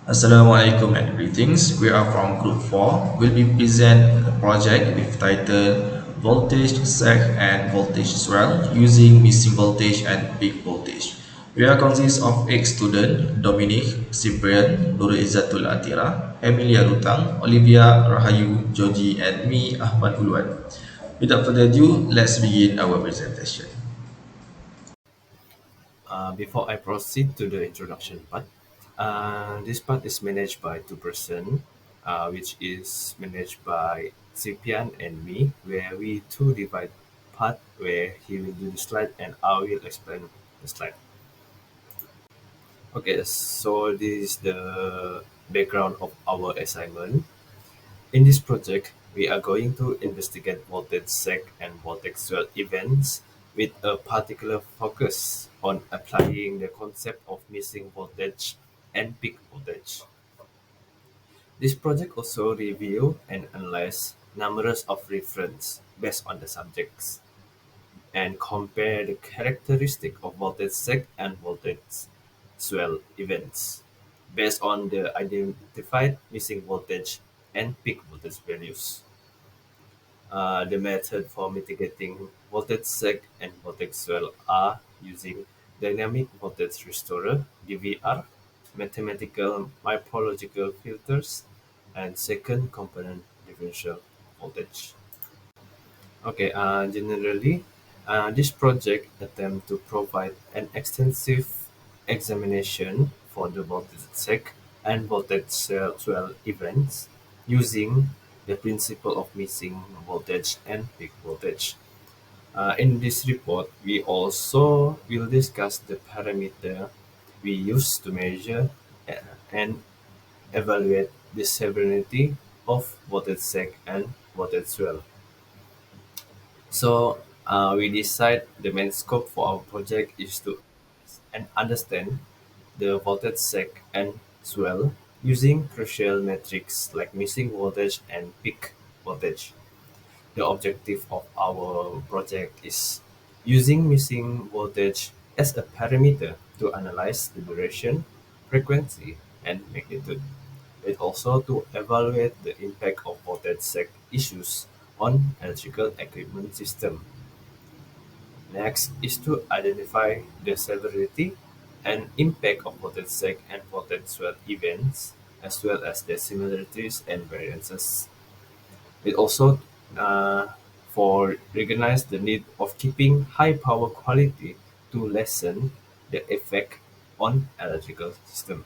Assalamualaikum and greetings. We are from Group 4. We'll be present a project with title Voltage Sag and Voltage Swell using missing voltage and peak voltage. We are consist of 8 students, Dominic, Cyprian, Nurul Izzatul Atira, Emilia Rutang, Olivia, Rahayu, Joji, and me, Ahmad Uluan. Without further ado, let's begin our presentation. Before I proceed to the introduction part, this part is managed by two-person, which is managed by Sipian and me, where we two divide part where he will do the slide and I will explain the slide. Okay, so this is the background of our assignment. In this project, we are going to investigate voltage sag and voltage swell events with a particular focus on applying the concept of missing voltage and peak voltage. This project also review and analyze numerous of reference based on the subjects and compare the characteristic of voltage sag and voltage swell events based on the identified missing voltage and peak voltage values. The method for mitigating voltage sag and voltage swell are using dynamic voltage restorer (DVR), mathematical mypological filters, and second component differential voltage. Okay, generally, this project attempt to provide an extensive examination for the voltage sag and voltage swell events using the principle of missing voltage and peak voltage. In this report, we also will discuss the parameter we use to measure and evaluate the severity of voltage sag and voltage swell. So we decide the main scope for our project is to and understand the voltage sag and swell using crucial metrics like missing voltage and peak voltage. The objective of our project is using missing voltage as a parameter to analyze the duration, frequency, and magnitude. It also to evaluate the impact of voltage sag issues on electrical equipment system. Next is to identify the severity and impact of voltage sag and voltage swell events, as well as their similarities and variances. It also for recognize the need of keeping high power quality to lessen the effect on electrical system.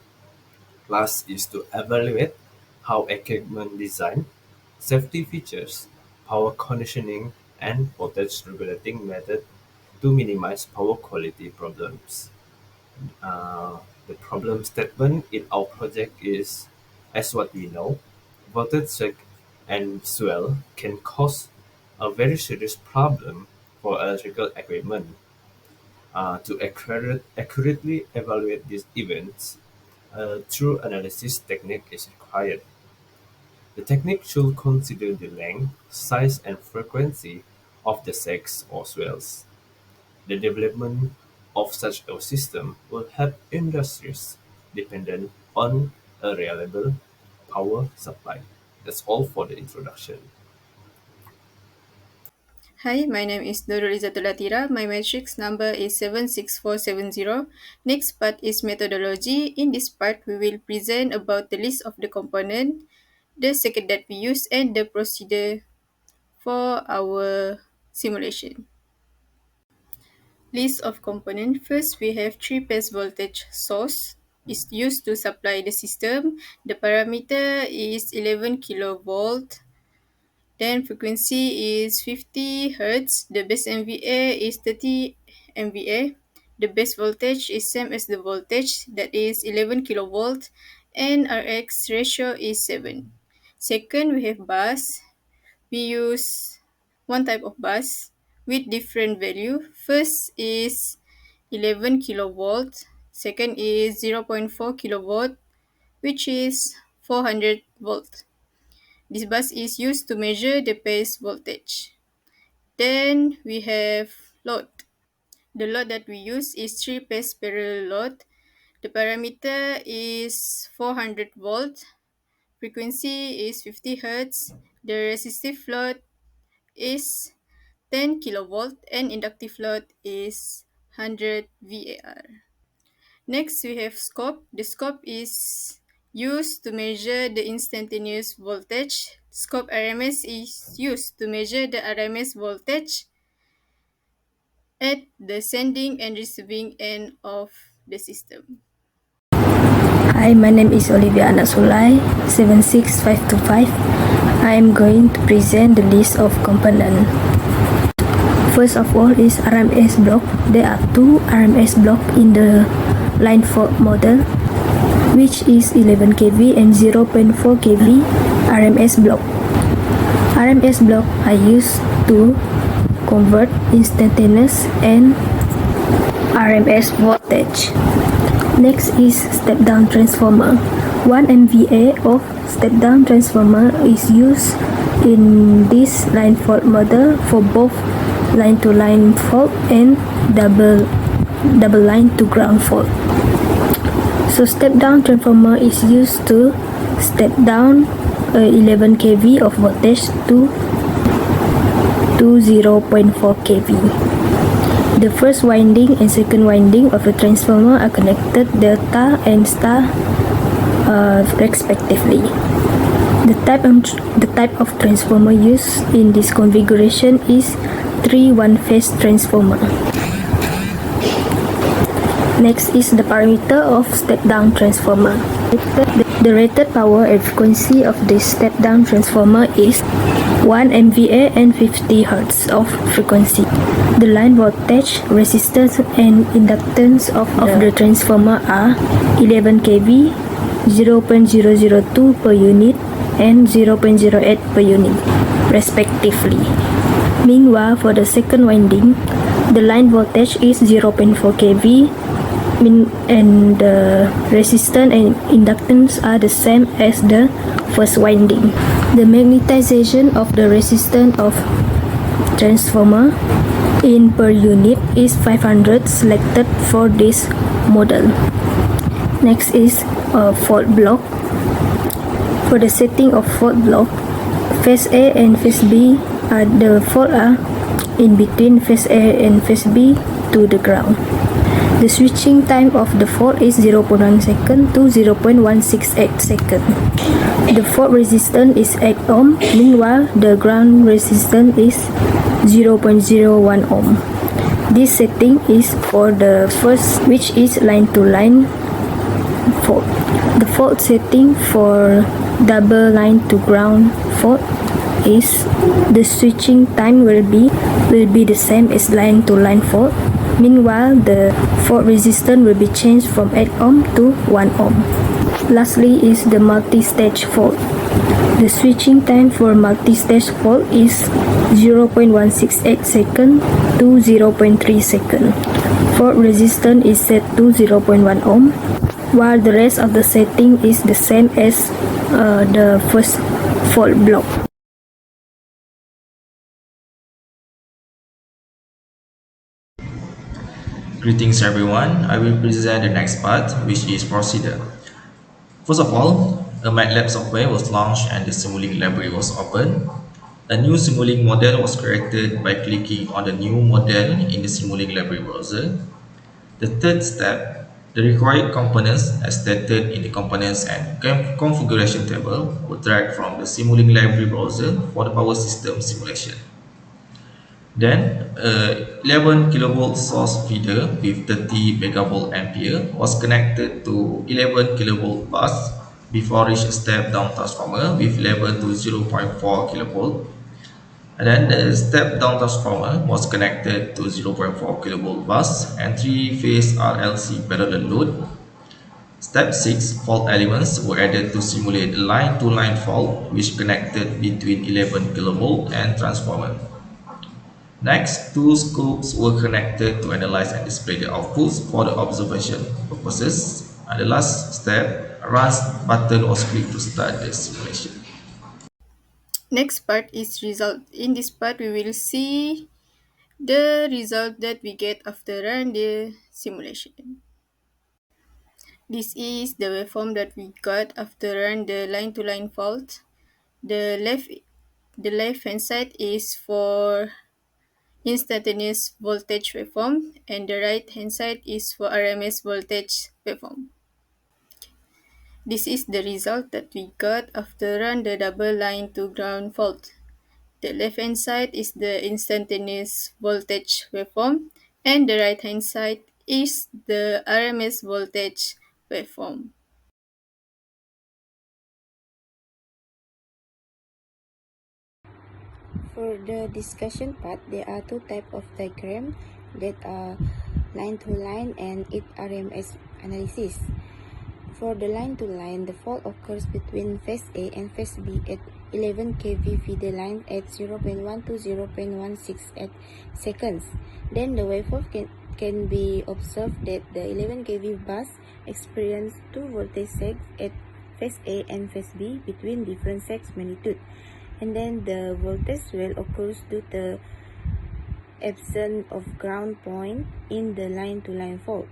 Last is to evaluate how equipment design, safety features, power conditioning, and voltage regulating method to minimize power quality problems. The problem statement in our project is, as what we know, voltage sag and swell can cause a very serious problem for electrical equipment. To accurately evaluate these events, a true analysis technique is required. The technique should consider the length, size, and frequency of the sags or swells. The development of such a system will help industries dependent on a reliable power supply. That's all for the introduction. Hi, my name is Nurul Izzatul Atira. My matrix number is 76470. Next part is methodology. In this part, we will present about the list of the component, the circuit that we use, and the procedure for our simulation. List of component. First, we have three-phase voltage source is used to supply the system. The parameter is 11 kilovolt. Then frequency is 50 Hz. The base MVA is 30 MVA. The base voltage is same as the voltage, that is 11 kilovolt, and Rx ratio is 7. Second, we have bus. We use one type of bus with different value. First is 11 kilovolt. Second is 0.4 kilovolt, which is 400 volt. This bus is used to measure the base voltage. Then we have load. The load that we use is three-phase parallel load. The parameter is 400 volt. Frequency is 50 Hz. The resistive load is 10 kilovolt and inductive load is 100 VAR. Next, we have scope. The scope is used to measure the instantaneous voltage. Scope RMS is used to measure the RMS voltage at the sending and receiving end of the system. Hi, my name is Olivia Anak Sulai, 76525. I am going to present the list of components. First of all is RMS block. There are two RMS block in the line fault model, which is 11 kV and 0.4 kV RMS block. RMS block are used to convert instantaneous and RMS voltage. Next is step-down transformer. 1 MVA of step-down transformer is used in this line fault model for both line-to-line fault and double line to ground fault. So step-down transformer is used to step down 11 kV of voltage to 0.4 kV. The first winding and second winding of the transformer are connected delta and star respectively. The type of transformer used in this configuration is 3 one-phase transformer. Next is the parameter of step-down transformer. The rated power and frequency of this step-down transformer is 1 MVA and 50 Hz of frequency. The line voltage, resistance and inductance of the transformer are 11 kV, 0.002 per unit and 0.08 per unit respectively. Meanwhile, for the second winding, the line voltage is 0.4 kV and the resistance and inductance are the same as the first winding. The magnetization of the resistance of transformer in per unit is 500 selected for this model. Next is a fault block. For the setting of fault block, phase A and phase B are the fault are in between phase A and phase B to the ground. The switching time of the fault is 0.1 second to 0.168 second. The fault resistance is 8 ohm, meanwhile the ground resistance is 0.01 ohm. This setting is for the first, which is line-to-line fault. The fault setting for double line to ground fault is the switching time will be the same as line-to-line fault. Meanwhile, the fault resistance will be changed from 8 ohm to 1 ohm. Lastly is the multi-stage fault. The switching time for multi-stage fault is 0.168 second to 0.3 second. Fault resistance is set to 0.1 ohm, while the rest of the setting is the same as the first fault block. Greetings everyone, I will present the next part, which is procedure. First of all, a MATLAB software was launched and the Simulink library was opened. A new Simulink model was created by clicking on the new model in the Simulink library browser. The third step, the required components as stated in the components and configuration table were dragged from the Simulink library browser for the power system simulation. Then, a 11 kilovolt source feeder with 30 megavolt ampere was connected to 11 kilovolt bus before reach a step down transformer with level to 0.4 kilovolt. And then the step down transformer was connected to 0.4 kilovolt bus and 3-phase RLC parallel load. Step 6 fault elements were added to simulate a line-to-line fault which connected between 11 kilovolt and transformer. Next, two scopes were connected to analyze and display the outputs for the observation purposes. And the last step, a run button was clicked to start the simulation. Next part is result. In this part, we will see the result that we get after run the simulation. This is the waveform that we got after run the line-to-line fault. The left hand side is for instantaneous voltage waveform and the right hand side is for RMS voltage waveform. This is the result that we got after run the double line to ground fault. The left hand side is the instantaneous voltage waveform and the right hand side is the RMS voltage waveform. For the discussion part, there are two types of diagram that are line to line and it RMS analysis. For the line to line, the fault occurs between phase A and phase B at 11 kV feeder line at 0.1 to 0.168 seconds. Then the waveform can be observed that the 11 kV bus experience two voltage sags at phase A and phase B between different sags magnitude. And then the voltage swell occurs due to the absence of ground point in the line-to-line fault.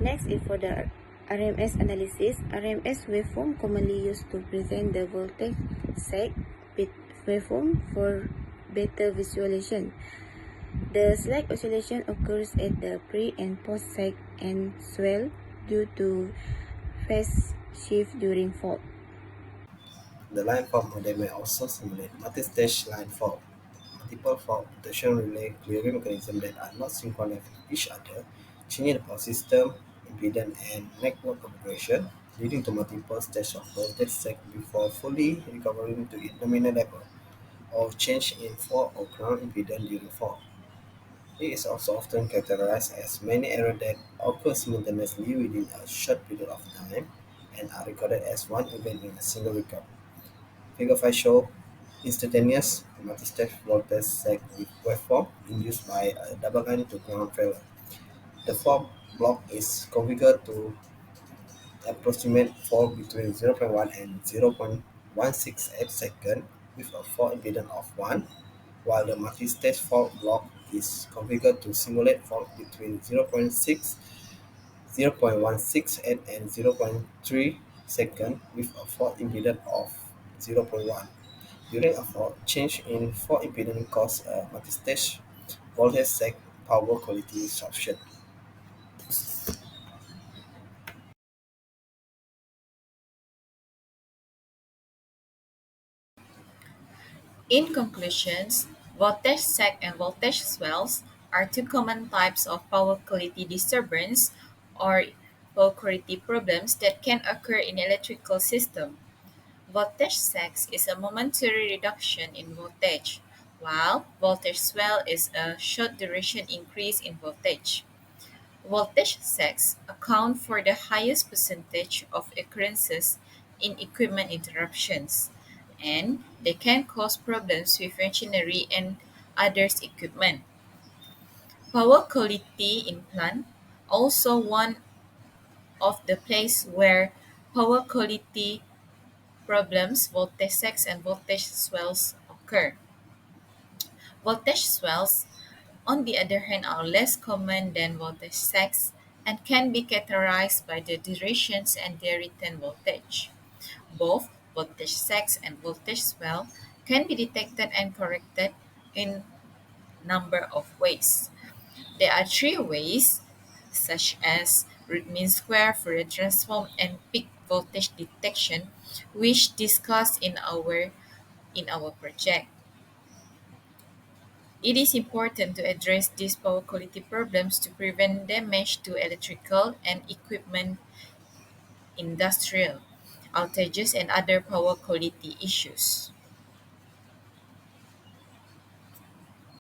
Next is for the RMS analysis. RMS waveform commonly used to present the voltage sag waveform for better visualization. The slight oscillation occurs at the pre and post sag and swell due to phase shift during fault. The line fault model may also simulate multi-stage line fault, multiple fault detection relay clearing mechanisms that are not synchronous with each other, changing the power system, impedance, and network configuration, leading to multiple stages of voltage sag before fully recovering to its nominal level, or change in fault or ground impedance during fault. It is also often characterized as many errors that occur simultaneously within a short period of time and are recorded as one event in a single record. Figure 5 shows instantaneous multi-stage voltage sag with waveform induced by a double line to ground failure. The fault block is configured to approximate fault between 0.1 and 0.168 seconds with a fault impedance of 1, while the multi-stage fault block is configured to simulate fault between 0.168 and 0.3 seconds with a fault impedance of 0.1. During a fault, change in fault impedance causes a multi-stage voltage sag power quality disruption. In conclusions, voltage sag and voltage swells are two common types of power quality disturbance or power quality problems that can occur in electrical system. Voltage sags is a momentary reduction in voltage, while voltage swell is a short duration increase in voltage. Voltage sags account for the highest percentage of occurrences in equipment interruptions, and they can cause problems with machinery and others equipment. Power quality in plant also one of the place where power quality problems, voltage sags and voltage swells occur. Voltage swells, on the other hand, are less common than voltage sags and can be characterized by the durations and their return voltage. Both voltage sags and voltage swell can be detected and corrected in number of ways. There are three ways, such as root mean square, Fourier transform, and peak voltage detection, which discussed in our project. It is important to address these power quality problems to prevent damage to electrical and equipment, industrial outages, and other power quality issues.